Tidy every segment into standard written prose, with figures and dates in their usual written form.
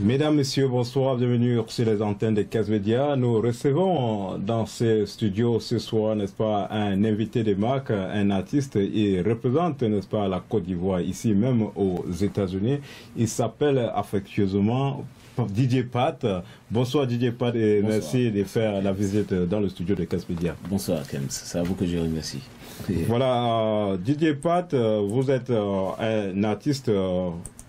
Mesdames, Messieurs, bonsoir, bienvenue sur les antennes de KES Média. Nous recevons dans ces studios ce soir, n'est-ce pas, un invité de marque, un artiste, il représente, n'est-ce pas, la Côte d'Ivoire, ici même aux États-Unis. Il s'appelle affectueusement DJ Pat. Bonsoir DJ Pat et bonsoir. Merci de faire la visite dans le studio de KES Média. Bonsoir Kems, c'est à vous que je remercie. Voilà, DJ Pat, vous êtes un artiste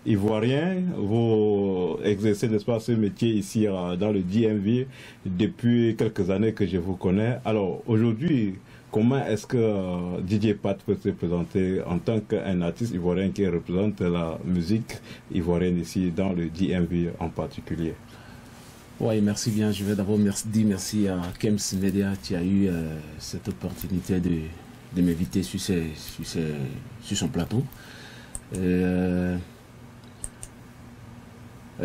ivoirien, vous exercez, n'est-ce pas, ce métier ici dans le DMV depuis quelques années que je vous connais. Alors aujourd'hui, comment est-ce que DJ Pat peut se présenter en tant qu'un artiste ivoirien qui représente la musique ivoirienne ici dans le DMV en particulier? Oui, merci bien. Je vais d'abord dire merci à KES Média qui a eu cette opportunité de m'inviter sur son plateau.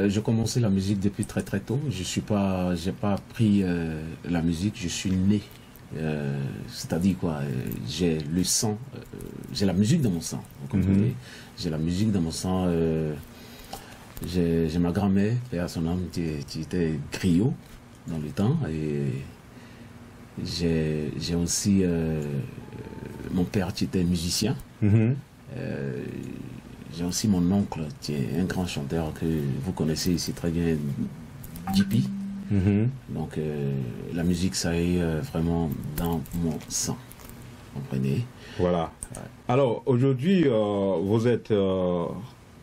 J'ai commencé la musique depuis très tôt. J'ai pas appris la musique, je suis né. C'est-à-dire quoi, j'ai le sang, j'ai la musique dans mon sang, vous comprenez. J'ai la musique dans mon sang. J'ai ma grand-mère, paix à son âme, qui était griot dans le temps. Et j'ai aussi mon père qui était musicien. J'ai aussi mon oncle qui est un grand chanteur que vous connaissez ici très bien, JP. Donc la musique, ça est vraiment dans mon sang. Vous comprenez? Voilà. Ouais. Alors aujourd'hui, vous êtes,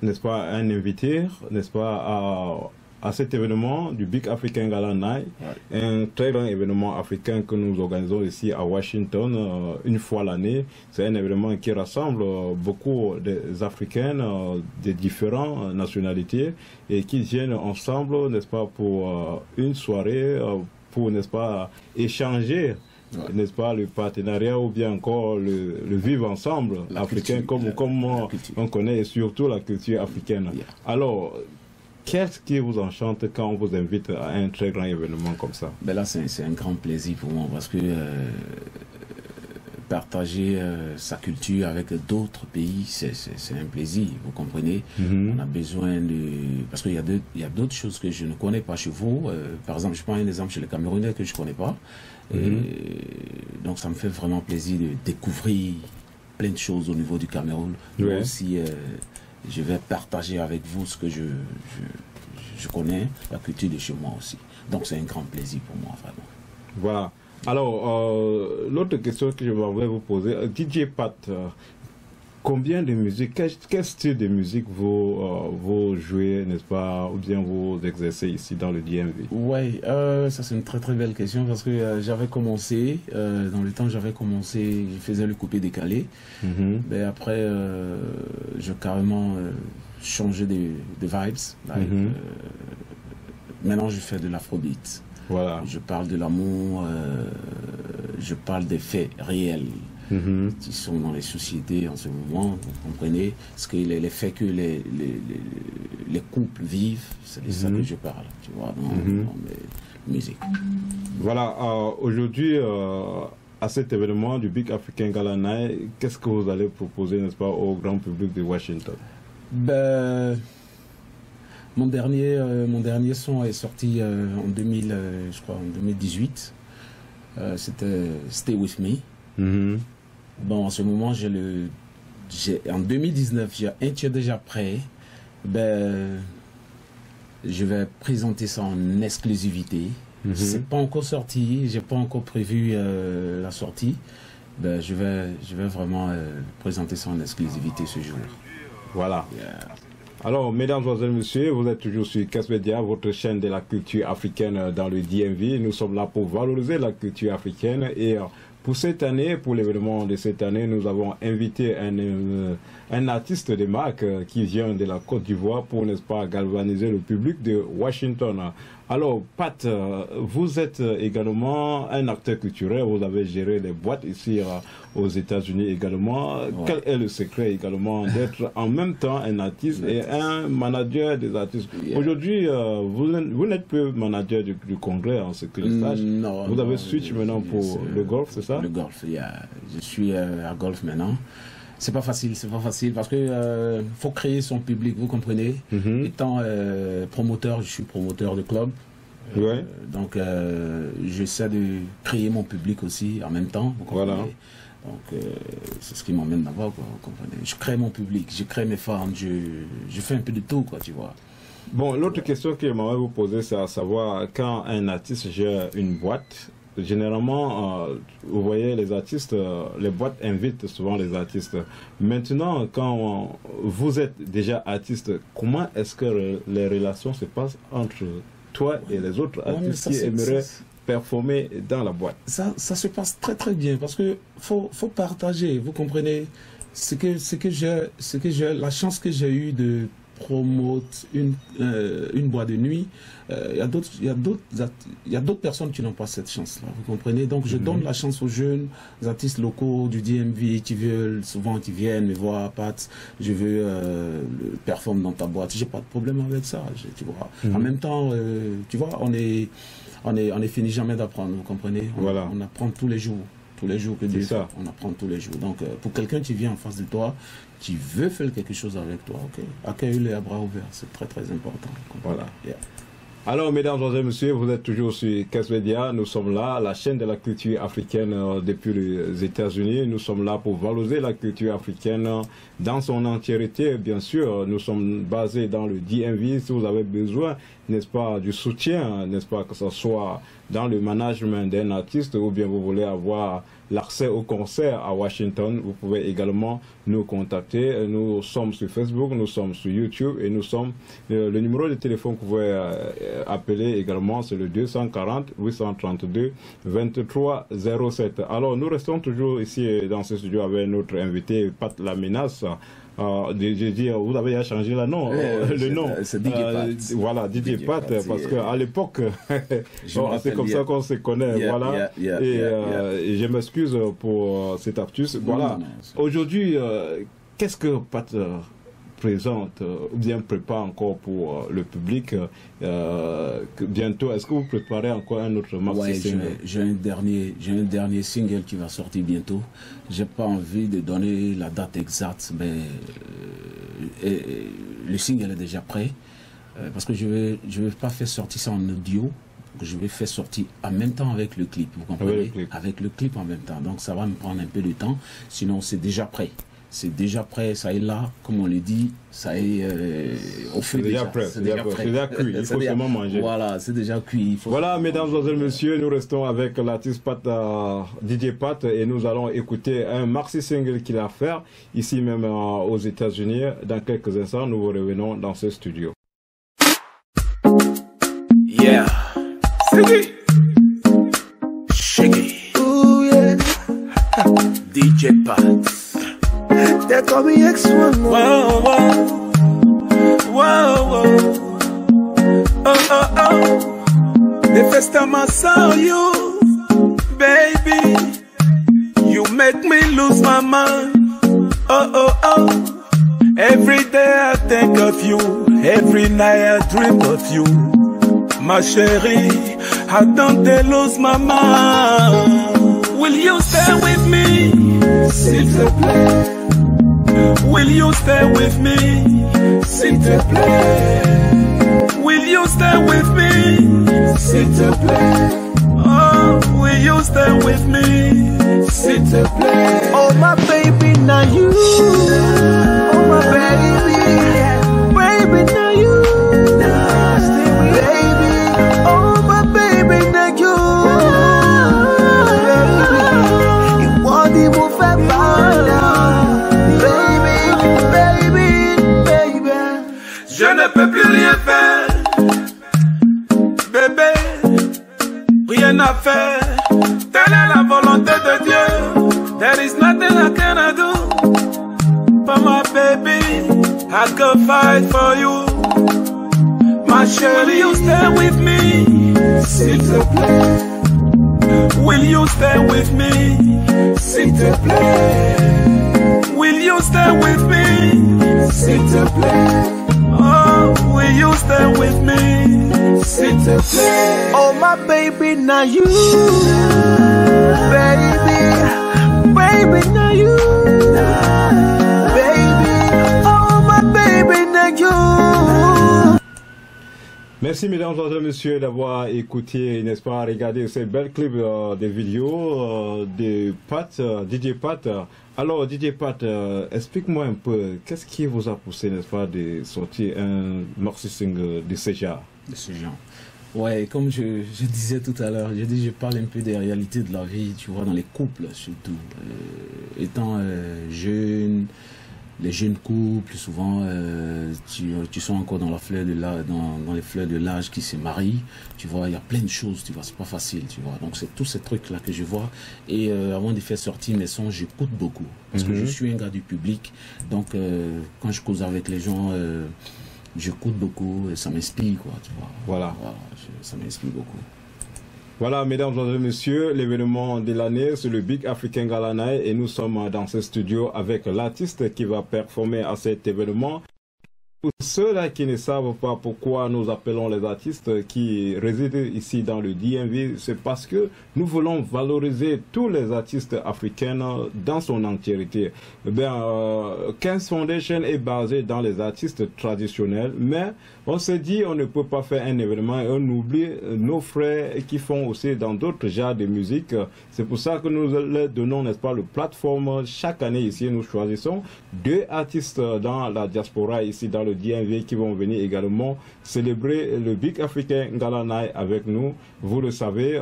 n'est-ce pas, un invité, n'est-ce pas, à cet événement du Big African Gala Night, un très grand événement africain que nous organisons ici à Washington une fois l'année. C'est un événement qui rassemble beaucoup d'Africains de différentes nationalités et qui viennent ensemble, n'est-ce pas, pour une soirée, pour, n'est-ce pas, échanger, n'est-ce pas, le partenariat ou bien encore le vivre ensemble africain comme on connaît, et surtout la culture africaine. Alors, qu'est-ce qui vous enchante quand on vous invite à un très grand événement comme ça? Ben là, c'est un grand plaisir pour moi parce que partager sa culture avec d'autres pays, c'est un plaisir, vous comprenez. On a besoin de... Parce qu'il y a d'autres choses que je ne connais pas chez vous. Par exemple, je prends un exemple chez les Camerounais que je ne connais pas. Donc ça me fait vraiment plaisir de découvrir plein de choses au niveau du Cameroun. Mais aussi... je vais partager avec vous ce que je connais, la culture de chez moi aussi. Donc c'est un grand plaisir pour moi, vraiment. Voilà. Alors, l'autre question que je voudrais vous poser, DJ Pat, combien de musique, quel style de musique vous jouez, n'est-ce pas, ou bien vous exercez ici dans le DMV? Oui, ça c'est une très très belle question parce que j'avais commencé, dans le temps j'avais commencé, je faisais le coupé-décalé, mais après j'ai carrément changé de vibes, maintenant je fais de l'afrobeat. Voilà. Je parle de l'amour, je parle des faits réels qui sont dans les sociétés en ce moment, vous comprenez, ce que les faits que les couples vivent, c'est de ça que je parle, tu vois, dans mes musiques. Voilà, aujourd'hui, à cet événement du Big African Gala Night, qu'est-ce que vous allez proposer, n'est-ce pas, au grand public de Washington? Ben, mon dernier son est sorti en 2018. C'était Stay With Me. Bon, en ce moment, en 2019, j'ai un titre déjà prêt. Ben, je vais présenter ça en exclusivité. C'est pas encore sorti, j'ai pas encore prévu la sortie. Ben, je vais vraiment présenter ça en exclusivité ce jour. Voilà. Alors, mesdames, messieurs, vous êtes toujours sur KES Média, votre chaîne de la culture africaine dans le DMV. Nous sommes là pour valoriser la culture africaine et Pour cette année, pour l'événement de cette année, nous avons invité un artiste de marque qui vient de la Côte d'Ivoire pour, n'est-ce pas, galvaniser le public de Washington. Alors, Pat, vous êtes également un acteur culturel, vous avez géré les boîtes ici aux États-Unis également. Ouais. Quel est le secret également d'être en même temps un artiste et un manager des artistes? Aujourd'hui, vous n'êtes plus manager du congrès en ce que je sache. Non. Vous avez switch maintenant pour le golf, c'est ça? Le golf, je suis à golf maintenant. C'est pas facile parce que faut créer son public, vous comprenez. Étant promoteur, je suis promoteur de club. Ouais. Donc j'essaie de créer mon public aussi en même temps, vous comprenez. Voilà. Donc c'est ce qui m'emmène là-bas, vous comprenez. Je crée mon public, je crée mes fans, je fais un peu de tout, quoi, tu vois. Bon, l'autre question que j'aimerais vous poser, c'est à savoir quand un artiste gère une boîte. Généralement, vous voyez, les artistes, les boîtes invitent souvent les artistes. Maintenant, quand vous êtes déjà artiste, comment est-ce que les relations se passent entre toi et les autres artistes qui aimeraient performer dans la boîte? Ça se passe très très bien parce que faut partager, vous comprenez. C'est que j'ai la chance que j'ai eue de promote une boîte de nuit. Il y a d'autres personnes qui n'ont pas cette chance-là, vous comprenez. Donc je donne la chance aux jeunes artistes locaux du DMV qui veulent souvent, qui viennent me voir, Pat, je veux performer dans ta boîte. J'ai pas de problème avec ça, tu vois. En même temps, tu vois, on est fini jamais d'apprendre, vous comprenez. On apprend tous les jours. Tous les jours que Dieu fait, on apprend tous les jours. Donc, pour quelqu'un qui vient en face de toi, qui veut faire quelque chose avec toi, accueille-le à bras ouverts, c'est très très important. Voilà. Yeah. Alors, mesdames et messieurs, vous êtes toujours sur KS Media. Nous sommes là, la chaîne de la culture africaine depuis les États-Unis. Nous sommes là pour valoriser la culture africaine dans son entièreté. Bien sûr, nous sommes basés dans le DMV. Si vous avez besoin, n'est-ce pas, du soutien, n'est-ce pas, que ce soit dans le management d'un artiste ou bien vous voulez avoir l'accès au concert à Washington, vous pouvez également nous contacter. Nous sommes sur Facebook, nous sommes sur YouTube et nous sommes... le numéro de téléphone que vous pouvez appeler également, c'est le 240-832-2307. Alors, nous restons toujours ici dans ce studio avec notre invité, Pat Lamenas. Je dis, vous avez déjà changé le nom. C'est DJ Pat. Voilà, DJ Pat, parce qu'à l'époque, c'est comme ça qu'on se connaît. Et je m'excuse pour cette astuce. Voilà. Aujourd'hui, qu'est-ce que Pat présente ou bien prépare encore pour le public bientôt? Est-ce que vous préparez encore un autre maxi single? J'ai un dernier single qui va sortir bientôt. J'ai pas envie de donner la date exacte, mais le single est déjà prêt parce que je vais pas faire sortir ça en audio. Je vais faire sortir en même temps avec le clip, vous comprenez? Avec le clip en même temps. Donc ça va me prendre un peu de temps, sinon c'est déjà prêt. C'est déjà prêt, ça est là, comme on le dit, ça est au feu déjà. C'est déjà cuit, il faut seulement manger. Voilà, c'est déjà cuit. Voilà, mesdames et messieurs, nous restons avec l'artiste Pat, DJ Pat, et nous allons écouter un maxi single qu'il a fait ici même aux États-Unis. Dans quelques instants, nous vous revenons dans ce studio. Yeah. Shiggy. Ooh, yeah. DJ Pat. They call me X1. Whoa, whoa. Whoa, whoa. Oh, oh, oh. The first time I saw you, baby, you make me lose my mind. Oh, oh, oh. Every day I think of you. Every night I dream of you. Ma chérie, I don't lose my mind. Will you stay with me? S'il te plaît. Will you stay with me? S'il te plaît. Will you stay with me? S'il te plaît. Oh, will you stay with me? S'il te plaît. Oh my baby, now you. Oh my baby, baby, now you. Baby, oh my baby, now you. Baby, you want to move back. Je ne peux plus rien faire, bébé, rien à faire. Telle est la volonté de with you. There is nothing I cannot do. For my baby, I could fight for you. My chérie, will you stay with me? S'il te plaît. Will you stay with me? S'il te plaît. Will you stay with me? S'il te plaît. Oh, will you stay with me? S'il te plaît. Oh, my baby, now you. Baby, baby, now you. Baby, oh, my baby, now you. Merci mesdames et messieurs d'avoir écouté, n'est-ce pas, regardé ces belles clips des vidéos de Pat, DJ Pat. Alors DJ Pat, explique-moi un peu, qu'est-ce qui vous a poussé, n'est-ce pas, de sortir un morceau single de ce genre? De ce genre. Ouais, comme je disais tout à l'heure, je parle un peu des réalités de la vie, tu vois, dans les couples surtout. Étant jeune, les jeunes couples, souvent, tu sens encore dans la fleur de l'âge, dans les fleurs de l'âge qui se marient, tu vois, il y a plein de choses, tu vois, c'est pas facile, tu vois. Donc c'est tous ces trucs-là que je vois. Et avant de faire sortir mes sons, j'écoute beaucoup. Parce que je suis un gars du public. Donc quand je cause avec les gens, j'écoute beaucoup et ça m'inspire, quoi, tu vois. Voilà. Ça m'inspire beaucoup. Voilà, mesdames et messieurs, l'événement de l'année, c'est le Big African Gala Night et nous sommes dans ce studio avec l'artiste qui va performer à cet événement. Pour ceux-là qui ne savent pas pourquoi nous appelons les artistes qui résident ici dans le DMV, c'est parce que nous voulons valoriser tous les artistes africains dans son entièreté. Eh bien, Kens Foundation est basé dans les artistes traditionnels, mais on s'est dit on ne peut pas faire un événement et on oublie nos frères qui font aussi dans d'autres genres de musique. C'est pour ça que nous leur donnons, n'est-ce pas, le plateforme. Chaque année ici, nous choisissons 2 artistes dans la diaspora ici dans le DMV qui vont venir également célébrer le Big African Gala Night avec nous. Vous le savez,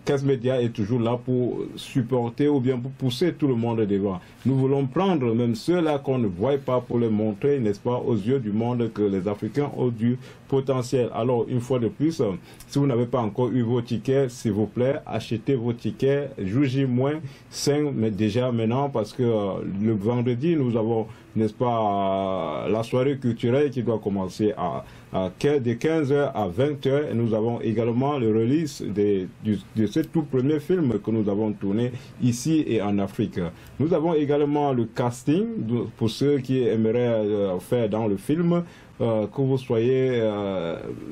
Kens Media est toujours là pour supporter ou bien pour pousser tout le monde devant. Nous voulons prendre même ceux-là qu'on ne voit pas pour les montrer, n'est-ce pas, aux yeux du monde que les Africains ont du potentiel. Alors, une fois de plus, si vous n'avez pas encore eu vos tickets, s'il vous plaît, achetez vos tickets. J-5, mais déjà maintenant, parce que le vendredi, nous avons, n'est-ce pas, la soirée culturelle qui doit commencer de 15h à 20h. Et nous avons également le release de ce tout premier film que nous avons tourné ici et en Afrique. Nous avons également le casting pour ceux qui aimeraient faire dans le film. Que vous soyez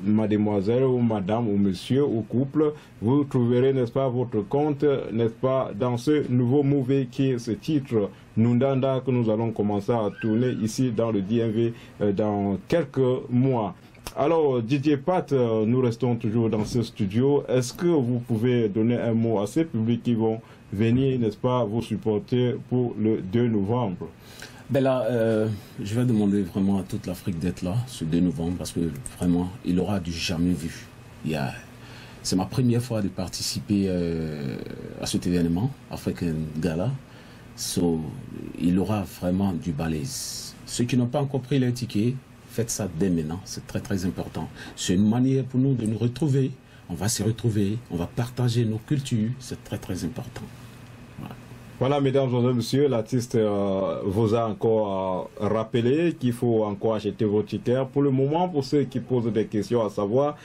mademoiselle ou madame ou monsieur ou couple, vous trouverez, n'est-ce pas, votre compte, n'est-ce pas, dans ce nouveau movie qui est ce titre Nundanda que nous allons commencer à tourner ici dans le DMV dans quelques mois. Alors, DJ Pat, nous restons toujours dans ce studio. Est-ce que vous pouvez donner un mot à ces publics qui vont venir, n'est-ce pas, vous supporter pour le 2 novembre? Ben là, je vais demander vraiment à toute l'Afrique d'être là ce 2 novembre parce que vraiment, il aura du jamais vu. C'est ma première fois de participer à cet événement, African Gala. Il aura vraiment du balèze. Ceux qui n'ont pas encore pris les tickets, faites ça dès maintenant, c'est très très important. C'est une manière pour nous de nous retrouver. On va se retrouver, on va partager nos cultures, c'est très très important. Voilà, mesdames et messieurs, l'artiste vous a encore rappelé qu'il faut encore acheter vos tickets. Pour le moment, pour ceux qui posent des questions à savoir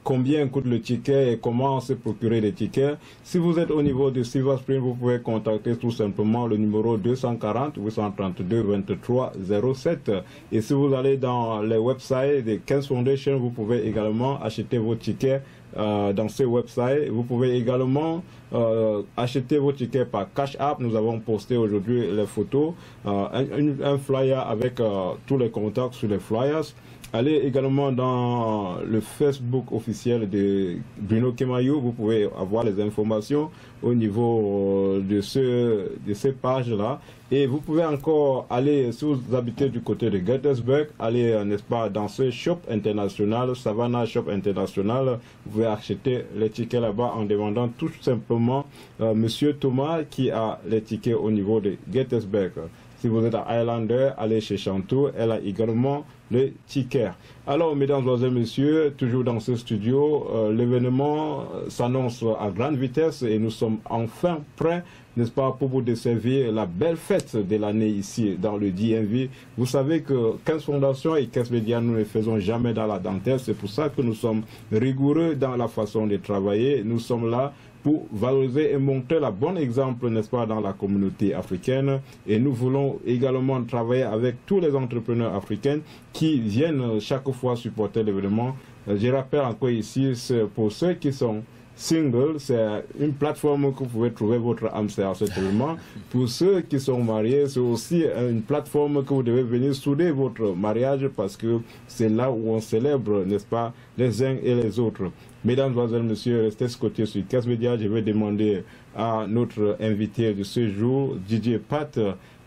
combien coûte le ticket et comment se procurer les tickets, si vous êtes au niveau de Silver Spring, vous pouvez contacter tout simplement le numéro 240 832 23 07. Et si vous allez dans les websites de Kens Foundation, vous pouvez également acheter vos tickets dans ce website. Vous pouvez également acheter vos tickets par Cash App. Nous avons posté aujourd'hui les photos, un flyer avec tous les contacts sur les flyers. Allez également dans le Facebook officiel de Bruno Kemayou. Vous pouvez avoir les informations au niveau de ces pages-là. Et vous pouvez encore aller, si vous habitez du côté de Gettysburg, aller, n'est-ce pas, dans ce shop international, Savannah Shop International. Vous pouvez acheter les tickets là-bas en demandant tout simplement Monsieur Thomas qui a les tickets au niveau de Gettysburg. Si vous êtes à Highlander, allez chez Chantou. Elle a également le ticket. Alors, mesdames, messieurs, toujours dans ce studio, l'événement s'annonce à grande vitesse et nous sommes enfin prêts, n'est-ce pas, pour vous desservir la belle fête de l'année ici dans le DMV. Vous savez que 15 Fondations et 15 Médias, nous ne faisons jamais dans la dentelle. C'est pour ça que nous sommes rigoureux dans la façon de travailler. Nous sommes là pour valoriser et montrer le bon exemple, n'est-ce pas, dans la communauté africaine. Et nous voulons également travailler avec tous les entrepreneurs africains qui viennent chaque fois supporter l'événement. Je rappelle encore ici, pour ceux qui sont single, c'est une plateforme que vous pouvez trouver votre âme sœur à cet événement. Pour ceux qui sont mariés, c'est aussi une plateforme que vous devez venir souder votre mariage parce que c'est là où on célèbre, n'est-ce pas, les uns et les autres. Mesdames, messieurs, restez scotchés sur Casse Média. Je vais demander à notre invité de ce jour, DJ Pat,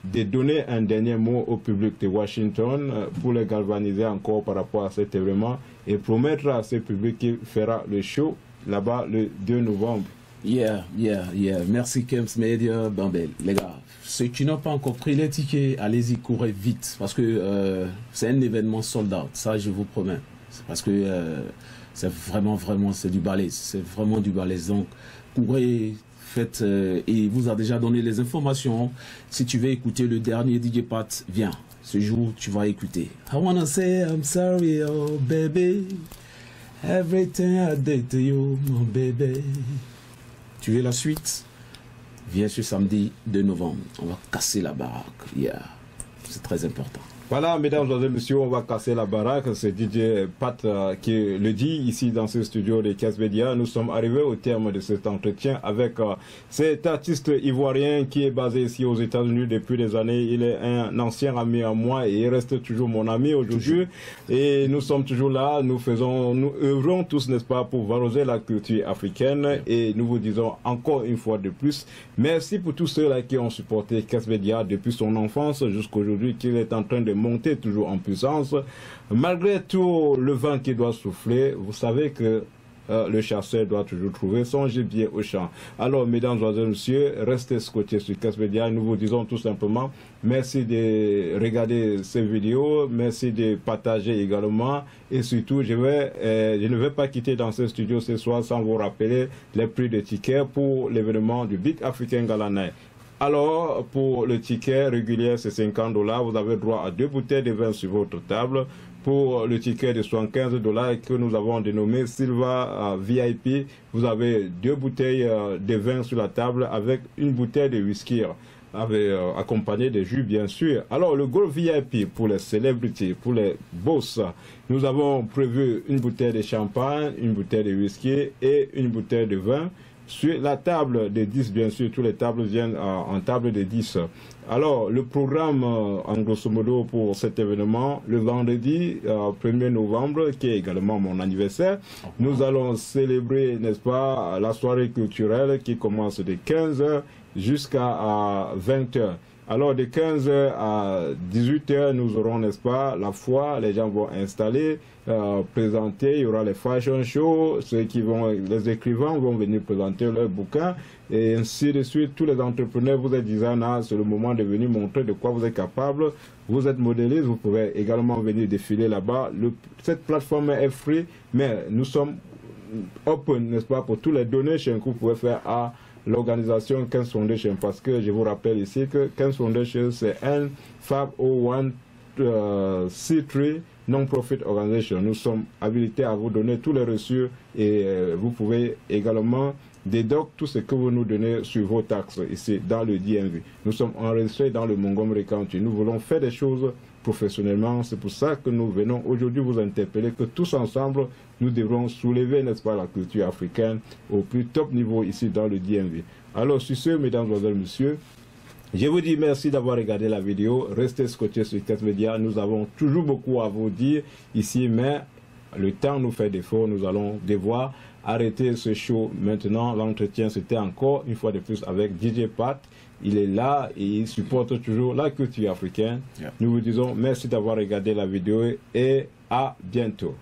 de donner un dernier mot au public de Washington pour les galvaniser encore par rapport à cet événement et promettre à ce public qu'il fera le show là-bas le 2 novembre. Yeah. Merci Kems Media. Ben, les gars, ceux qui n'ont pas encore pris les tickets, allez-y, courez vite parce que c'est un événement sold out, ça je vous promets. Parce que c'est vraiment, c'est du balèze. C'est vraiment du balèze. Donc, courez, faites, et vous a déjà donné les informations. Si tu veux écouter le dernier DJ Pat, viens. Ce jour, tu vas écouter. I wanna say I'm sorry, oh baby. Everything I did to you, my baby. Tu veux la suite? Viens ce samedi 2 novembre. On va casser la baraque. Yeah. C'est très important. Voilà, mesdames et messieurs, on va casser la baraque. C'est DJ Pat qui le dit ici dans ce studio de Casse Média. Nous sommes arrivés au terme de cet entretien avec cet artiste ivoirien qui est basé ici aux États-Unis depuis des années. Il est un ancien ami à moi et il reste toujours mon ami aujourd'hui. Et nous sommes toujours là. Nous œuvrons tous, n'est-ce pas, pour valoriser la culture africaine. Et nous vous disons encore une fois de plus, merci pour tous ceux-là qui ont supporté Casse Média depuis son enfance jusqu'à aujourd'hui, qu'il est en train de monter toujours en puissance. Malgré tout le vent qui doit souffler, vous savez que le chasseur doit toujours trouver son gibier au champ. Alors, mesdames et messieurs, restez scotchés sur Casse Média. Nous vous disons tout simplement merci de regarder ces vidéos, merci de partager également. Et surtout, je ne vais pas quitter dans ce studio ce soir sans vous rappeler les prix de tickets pour l'événement du Big African Gala Night. Alors, pour le ticket régulier, c'est $50. Vous avez droit à 2 bouteilles de vin sur votre table. Pour le ticket de $75 que nous avons dénommé Silva VIP, vous avez 2 bouteilles de vin sur la table avec une bouteille de whisky, accompagné de jus bien sûr. Alors, le Gold VIP pour les célébrités, pour les boss, nous avons prévu une bouteille de champagne, une bouteille de whisky et une bouteille de vin. Sur la table de 10, bien sûr, toutes les tables viennent en table de 10. Alors, le programme, en grosso modo, pour cet événement, le vendredi 1er novembre, qui est également mon anniversaire, nous allons célébrer, n'est-ce pas, la soirée culturelle qui commence de 15h jusqu'à 20h. Alors, de 15h à 18h, nous aurons, n'est-ce pas, la foire, les gens vont installer, présenter, il y aura les fashion shows, les écrivains vont venir présenter leurs bouquins, et ainsi de suite. Tous les entrepreneurs, vous êtes designers, c'est le moment de venir montrer de quoi vous êtes capable. Vous êtes modéliste, vous pouvez également venir défiler là-bas. Cette plateforme est free, mais nous sommes open, n'est-ce pas, pour tous les donations que vous pouvez faire à l'organisation 15 Foundation, parce que je vous rappelle ici que 15 Foundation c'est un 501c3 non-profit organisation. Nous sommes habilités à vous donner tous les reçus et vous pouvez également déduire tout ce que vous nous donnez sur vos taxes ici dans le DMV. Nous sommes enregistrés dans le Montgomery County. Nous voulons faire des choses professionnellement. C'est pour ça que nous venons aujourd'hui vous interpeller que tous ensemble, nous devrons soulever, n'est-ce pas, la culture africaine au plus top niveau ici dans le DMV. Alors, sur ce, mesdames et messieurs, je vous dis merci d'avoir regardé la vidéo. Restez scotchés sur Casse Média. Nous avons toujours beaucoup à vous dire ici, mais le temps nous fait défaut. Nous allons devoir arrêter ce show maintenant. L'entretien, c'était encore une fois de plus avec DJ Pat. Il est là et il supporte toujours la culture africaine. Nous vous disons merci d'avoir regardé la vidéo et à bientôt.